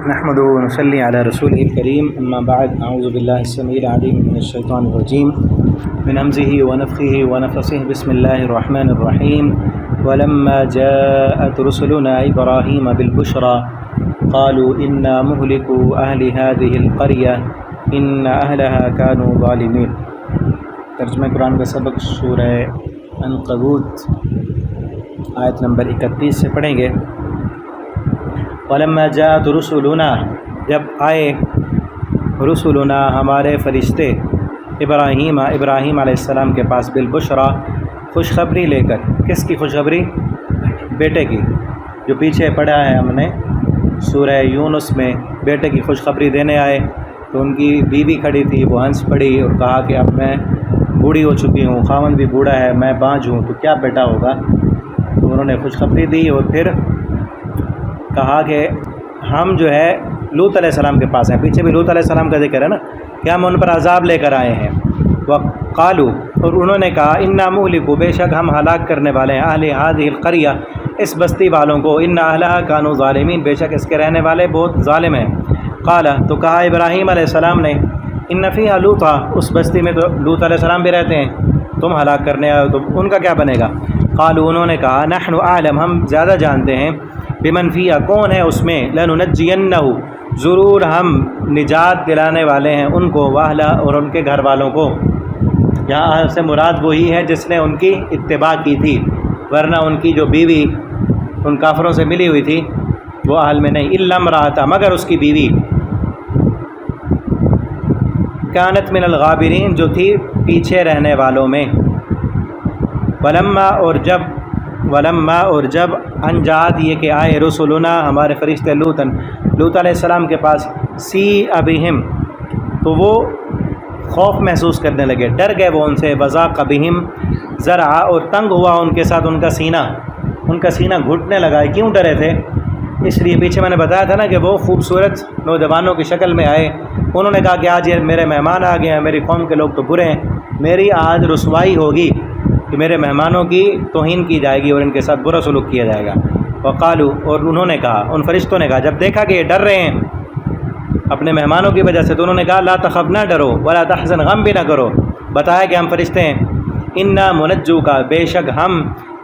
نحمده ونصلي على رسوله الكريم اما بعد اعوذ بالله السميع العليم من الشيطان الرجيم من همزه ونفخه ونفثه بسم الله الرحمن الرحيم ولما جاءت رسلنا ابراهيم بالبشرى قالوا انا مهلكوا اهل هذه القريه ان اهلها كانوا ظالمين۔ ترجمہ قرآن کا سبق سورہ عنکبوت آیت نمبر 31 سے پڑھیں گے۔ وَلَمَّا جَاءَتْ رُسُلُنَا، جب آئے رسولنا ہمارے فرشتے ابراہیم علیہ السلام کے پاس بالبشرا، خوشخبری لے کر۔ کس کی خوشخبری؟ بیٹے کی، جو پیچھے پڑھا ہے ہم نے سورہ یونس میں، بیٹے کی خوشخبری دینے آئے تو ان کی بیوی کھڑی تھی، وہ ہنس پڑی اور کہا کہ اب میں بوڑھی ہو چکی ہوں، خاوند بھی بوڑھا ہے، میں بانجھ ہوں، تو کیا بیٹا ہوگا؟ تو انہوں نے خوشخبری دی اور پھر کہا کہ ہم جو ہے لوط علیہ السلام کے پاس ہیں۔ پیچھے بھی لوط علیہ السلام کا ذکر ہے نا کہ ہم ان پر عذاب لے کر آئے ہیں۔ وقالو، اور انہوں نے کہا انا مہلکو، بے شک ہم ہلاک کرنے والے ہیں، اہل هذه القریہ، اس بستی والوں کو، ان اہلها كانوا ظالمین، بے شک اس کے رہنے والے بہت ظالم ہیں۔ قال، تو کہا ابراہیم علیہ السلام نے ان فیہا لوطا، اس بستی میں تو لوط علیہ السلام بھی رہتے ہیں، تم ہلاک کرنے آئے ہو تو ان کا کیا بنے گا؟ قالوا، انہوں نے کہا نحن اعلم، ہم زیادہ جانتے ہیں، بمن فیہا، کون ہے اس میں، لننجینہ، ضرور ہم نجات دلانے والے ہیں ان کو، واہلہ، اور ان کے گھر والوں کو۔ یہاں اہل سے مراد وہی ہے جس نے ان کی اتباع کی تھی، ورنہ ان کی جو بیوی ان کافروں سے ملی ہوئی تھی وہ اہل میں نہیں۔ الا امرأتہ، مگر اس کی بیوی، کانت من الغابرین، جو تھی پیچھے رہنے والوں میں۔ ولما، اور جب انجات یہ کہ آئے رسولنا، ہمارے فرشتے لوط علیہ السلام کے پاس، سی ابہم، تو وہ خوف محسوس کرنے لگے، ڈر گئے وہ ان سے، وضاق بہم ذرع، اور تنگ ہوا ان کے ساتھ ان کا سینہ گھٹنے لگا۔ کیوں ڈرے تھے؟ اس لیے پیچھے میں نے بتایا تھا نا کہ وہ خوبصورت نوجوانوں کی شکل میں آئے، انہوں نے کہا کہ آج یہ میرے مہمان آ گئے ہیں، میری قوم کے لوگ تو برے ہیں، میری آج رسوائی ہوگی کہ میرے مہمانوں کی توہین کی جائے گی اور ان کے ساتھ برا سلوک کیا جائے گا۔ وقالو، اور انہوں نے کہا، ان فرشتوں نے کہا جب دیکھا کہ یہ ڈر رہے ہیں اپنے مہمانوں کی وجہ سے، تو انہوں نے کہا لا تخف، نہ ڈرو، ولا تحزن، غم بھی نہ کرو، بتایا کہ ہم فرشتے ہیں، انا منجوکا، بے شک ہم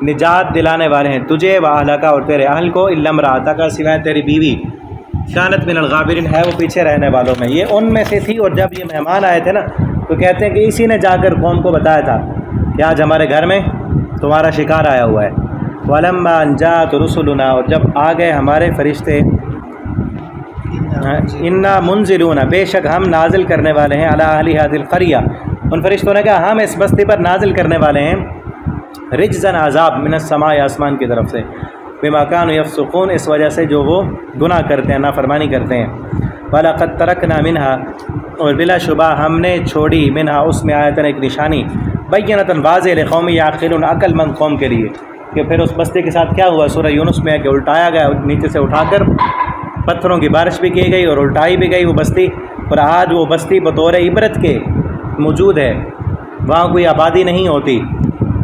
نجات دلانے والے ہیں تجھے، و اہلک، اور تیرے اہل کو، الا امرأتک، سوائے تیری بیوی، کانت من الغابرین، ہے وہ پیچھے رہنے والوں میں، یہ ان میں سے تھی۔ اور جب یہ مہمان آئے تھے نا تو کہتے ہیں کہ اسی نے جا کر قوم کو بتایا تھا کہ آج ہمارے گھر میں تمہارا شکار آیا ہوا ہے۔ ولما جاءت رسلنا، اور جب آ گئے ہمارے فرشتے، انا منزلون، بے شک ہم نازل کرنے والے ہیں، علی اہل هذه القریہ، ان فرشتوں نے کہا ہم اس بستی پر نازل کرنے والے ہیں، رجزا، عذاب، من السماء، آسمان کی طرف سے، بما كانوا يفسقون، اس وجہ سے جو وہ گناہ کرتے ہیں، نافرمانی کرتے ہیں۔ وَلَقَدْ تَرَكْنَا مِنْهَا، اور بلا شبہ ہم نے چھوڑی، منہا، اس میں آیتاً، ایک نشانی، بینۃ، واضح، لقوم یعقلون، عقل مند قوم کے لیے۔ کہ پھر اس بستی کے ساتھ کیا ہوا؟ سورہ یونس میں ہے کہ الٹایا گیا، نیچے سے اٹھا کر پتھروں کی بارش بھی کی گئی اور الٹائی بھی گئی وہ بستی، اور آج وہ بستی بطور عبرت کے موجود ہے، وہاں کوئی آبادی نہیں ہوتی،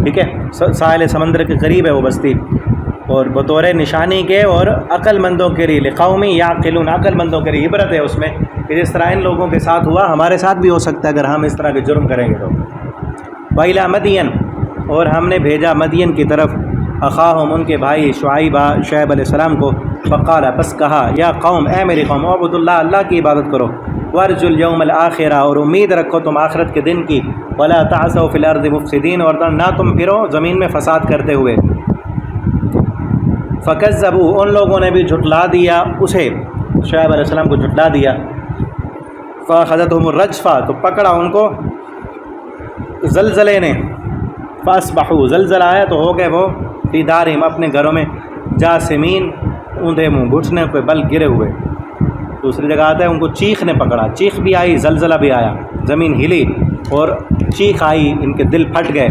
ٹھیک ہے، ساحل سمندر کے قریب ہے وہ بستی، اور بطور نشانی کے اور عقل مندوں کے لیے، لقوم یعقلون، عقل مندوں کے لیے عبرت ہے اس میں کہ جس طرح ان لوگوں کے ساتھ ہوا ہمارے ساتھ بھی ہو سکتا ہے اگر ہم اس طرح کے جرم کریں گے تو۔ وَإِلَىٰ مَدْيَنَ، اور ہم نے بھیجا مدین کی طرف، اخاہم، ان کے بھائی شعیب علیہ السلام کو، فقال، بس کہا، یا قوم، اے میری قوم، اعبدوا اللہ، اللہ کی عبادت کرو، وارجوا الیوم الآخرہ، اور امید رکھو تم آخرت کے دن کی، ولا تعثوا فی الارض مفسدین، اور نہ تم پھرو زمین میں فساد کرتے ہوئے۔ فکذبوا، ان لوگوں نے بھی جھٹلا دیا اسے، شعیب علیہ السلام کو جھٹلا دیا۔ فاخذتهم الرجفہ، تو پکڑا ان کو زلزلے نے، فاصبحوا، زلزلہ آیا تو ہو گئے وہ فی دارہم، اپنے گھروں میں، جاثمین، اوندھے منہ، گھٹنے پہ بل گرے ہوئے۔ دوسری جگہ آتا ہے ان کو چیخ نے پکڑا، چیخ بھی آئی، زلزلہ بھی آیا، زمین ہلی اور چیخ آئی، ان کے دل پھٹ گئے۔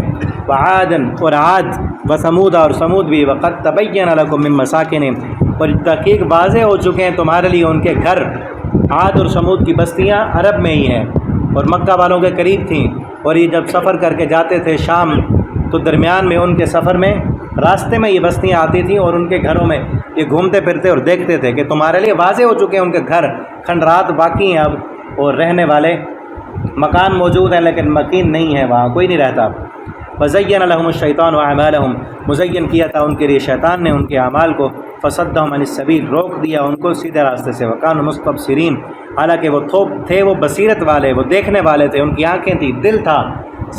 وعادن، اور عاد، وثمود، اور سمود بھی، وقد تبین لکم من مساکنہم، اور تحقیق واضح ہو چکے ہیں تمہارے لیے ان کے گھر۔ عاد اور سمود کی بستیاں عرب میں ہی ہیں اور مکہ والوں کے قریب تھیں، اور یہ جب سفر کر کے جاتے تھے شام تو درمیان میں ان کے سفر میں راستے میں یہ بستیاں آتی تھیں اور ان کے گھروں میں یہ گھومتے پھرتے اور دیکھتے تھے کہ تمہارے لیے واضح ہو چکے ہیں ان کے گھر، کھنڈرات باقی ہیں اب، اور رہنے والے مکان موجود ہیں لیکن مکین نہیں ہے، وہاں کوئی نہیں رہتا۔ وزین لهم الشیطان اعمالهم، مزین کیا تھا ان کے لیے شیطان نے ان کے اعمال کو، فصدهم عن السبیل، روک دیا ان کو سیدھے راستے سے، وکانوا مستبصرین، حالانکہ وہ تھے وہ بصیرت والے، وہ دیکھنے والے تھے، ان کی آنکھیں تھی، دل تھا،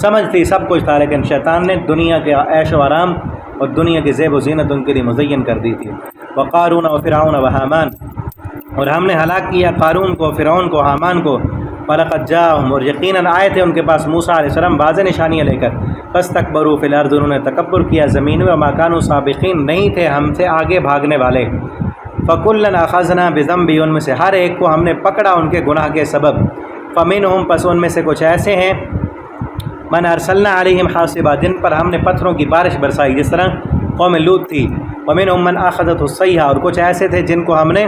سمجھ تھی، سب کچھ تھا، لیکن شیطان نے دنیا کے عیش و آرام اور دنیا کی زیب و زینت ان کے لیے مزین کر دی تھی۔ وقارون وفرعون وحامان، اور ہم نے ہلاک کیا قارون کو، فرعون کو، حامان کو، وَلَقَدْ جَاءَهُمْ، اور یقیناً آئے تھے ان کے پاس موسیٰ علیہ السلام واضح نشانیاں لے کر، فَاسْتَكْبَرُوا فِي الْأَرْضِ، انہوں نے تکبر کیا زمین میں، وَمَا كَانُوا سَابِقِينَ، نہیں تھے ہم سے آگے بھاگنے والے، فَكُلًّا أَخَذْنَا بِذَنبِهِ، ان میں سے ہر ایک کو ہم نے پکڑا ان کے گناہ کے سبب، فَمِنْهُمْ، پس ان میں سے کچھ ایسے ہیں، مَنْ أَرْسَلْنَا عَلَيْهِمْ حَاصِبًا، جن پر ہم نے پتھروں کی بارش برسائی، جس طرح قوم لوط تھی، وَمِنْهُمْ مَنْ أَخَذَتْهُ الصَّيْحَةُ، اور کچھ ایسے تھے جن کو ہم نے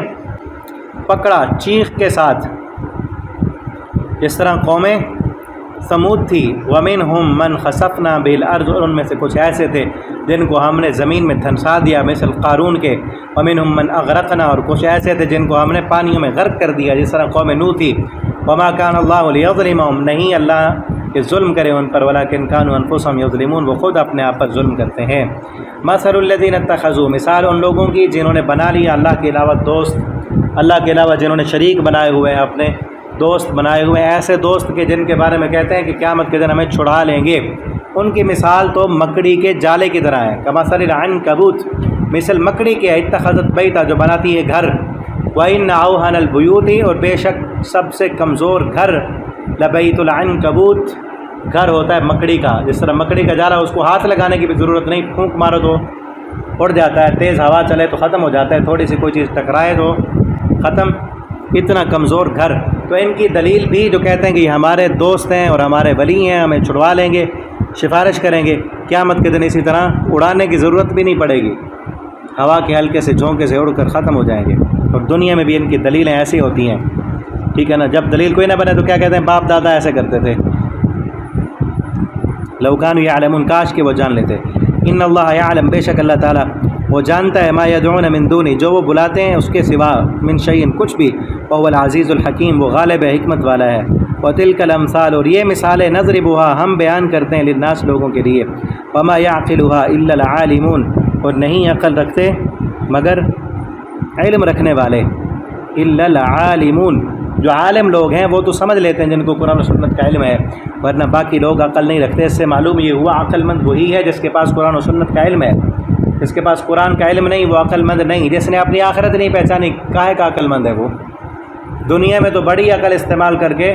پکڑا چیخ کے ساتھ، جس طرح قوم ثمود تھی، وَمِنْهُمْ مَنْ خَسَفْنَا بِهِ الْأَرْضَ، اور ان میں سے کچھ ایسے تھے جن کو ہم نے زمین میں دھنسا دیا مثل قارون کے، وَمِنْهُمْ مَنْ أَغْرَقْنَا، اور کچھ ایسے تھے جن کو ہم نے پانیوں میں غرق کر دیا جس طرح قوم نوح تھی، وَمَا كَانَ اللَّهُ لِيَظْلِمَهُمْ، نہیں اللہ کہ ظلم کرے ان پر، وَلَكِنْ كَانُوا أَنفُسَهُمْ يَظْلِمُونَ، وہ خود اپنے آپ پر ظلم کرتے ہیں۔ مَثَلُ الَّذِينَ اتَّخَذُوا، مثال ان لوگوں کی جنہوں نے بنا لیا اللہ کے علاوہ دوست، اللہ کے علاوہ جنہوں نے شریک بنائے ہوئے ہیں، اپنے دوست بنائے ہوئے ہیں، ایسے دوست کے جن کے بارے میں کہتے ہیں کہ قیامت کے دن ہمیں چھڑا لیں گے، ان کی مثال تو مکڑی کے جالے کی طرح ہے، کمثل العنکبوت، مثل مکڑی کے، اتخذت بیتا، جو بناتی ہے گھر، وَإِنَّ أَوْهَنَ الْبُيُوتِ، اور بے شک سب سے کمزور گھر، لَبَيْتُ الْعَنْكَبُوتِ، گھر ہوتا ہے مکڑی کا، جس طرح مکڑی کا جالا اس کو ہاتھ لگانے کی بھی ضرورت نہیں، پھونک مارو تو اڑ جاتا ہے، تیز ہوا چلے تو ختم ہو جاتا ہے، تھوڑی سی کوئی چیز ٹکرائے تو ختم، اتنا کمزور گھر۔ تو ان کی دلیل بھی جو کہتے ہیں کہ یہ ہمارے دوست ہیں اور ہمارے ولی ہیں، ہمیں چھڑوا لیں گے، سفارش کریں گے، قیامت کے دن اسی طرح اڑانے کی ضرورت بھی نہیں پڑے گی، ہوا کے ہلکے سے جھونکے سے اڑ کر ختم ہو جائیں گے۔ اور دنیا میں بھی ان کی دلیلیں ایسی ہوتی ہیں، ٹھیک ہے نا، جب دلیل کوئی نہ بنے تو کیا کہتے ہیں، باپ دادا ایسے کرتے تھے، لو کانوا یعلمون، کاش کہ وہ جان لیتے۔ ان اللہ یعلم، بے شک اللہ تعالیٰ وہ جانتا ہے، ما یدعون من دونی، جو وہ بلاتے ہیں اس کے سوا، من شیء، کچھ بھی، وهو العزیز الحکیم، وہ غالب ہے، حکمت والا ہے۔ وتلک الامثال، اور یہ مثالیں، نضربها، ہم بیان کرتے ہیں، للناس، لوگوں کے لیے، وما يعقلها الا العالمون، اور نہیں عقل رکھتے مگر علم رکھنے والے، الا العالمون، جو عالم لوگ ہیں وہ تو سمجھ لیتے ہیں جن کو قرآن و سنت کا علم ہے، ورنہ باقی لوگ عقل نہیں رکھتے۔ اس سے معلوم یہ ہوا عقل مند وہی ہے جس کے پاس قرآن و سنت کا علم ہے، جس کے پاس قرآن کا علم نہیں وہ عقل مند نہیں، جس نے اپنی آخرت نہیں پہچانی کاہے کا عقل مند ہے وہ؟ دنیا میں تو بڑی عقل استعمال کر کے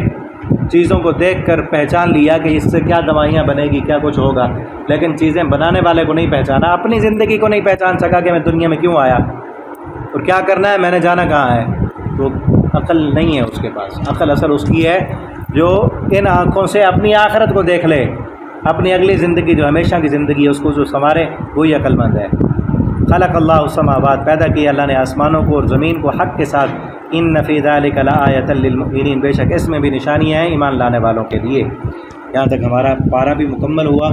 چیزوں کو دیکھ کر پہچان لیا کہ اس سے کیا دوائیاں بنے گی، کیا کچھ ہوگا، لیکن چیزیں بنانے والے کو نہیں پہچانا، اپنی زندگی کو نہیں پہچان سکا کہ میں دنیا میں کیوں آیا اور کیا کرنا ہے، میں نے جانا کہاں ہے، تو عقل نہیں ہے اس کے پاس۔ عقل اصل اس کی ہے جو ان آنکھوں سے اپنی آخرت کو دیکھ لے، اپنی اگلی زندگی جو ہمیشہ کی زندگی ہے اس کو جو سنوارے، وہی عقل مند ہے۔ خلق اللہ السماوات، پیدا کیا اللہ نے آسمانوں کو اور زمین کو حق کے ساتھ، ان فی ذلک لآیۃ للمؤمنین، بے شک اس میں بھی نشانیاں ہیں ایمان لانے والوں کے لیے۔ یہاں تک ہمارا پارہ بھی مکمل ہوا،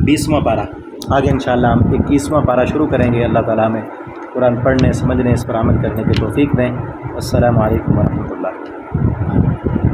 20واں پارہ، آگے انشاءاللہ ہم 21واں پارہ شروع کریں گے۔ اللہ تعالیٰ ہمیں قرآن پڑھنے، سمجھنے، اس پر عمل کرنے کی توفیق دیں۔ السلام علیکم ورحمۃ اللہ۔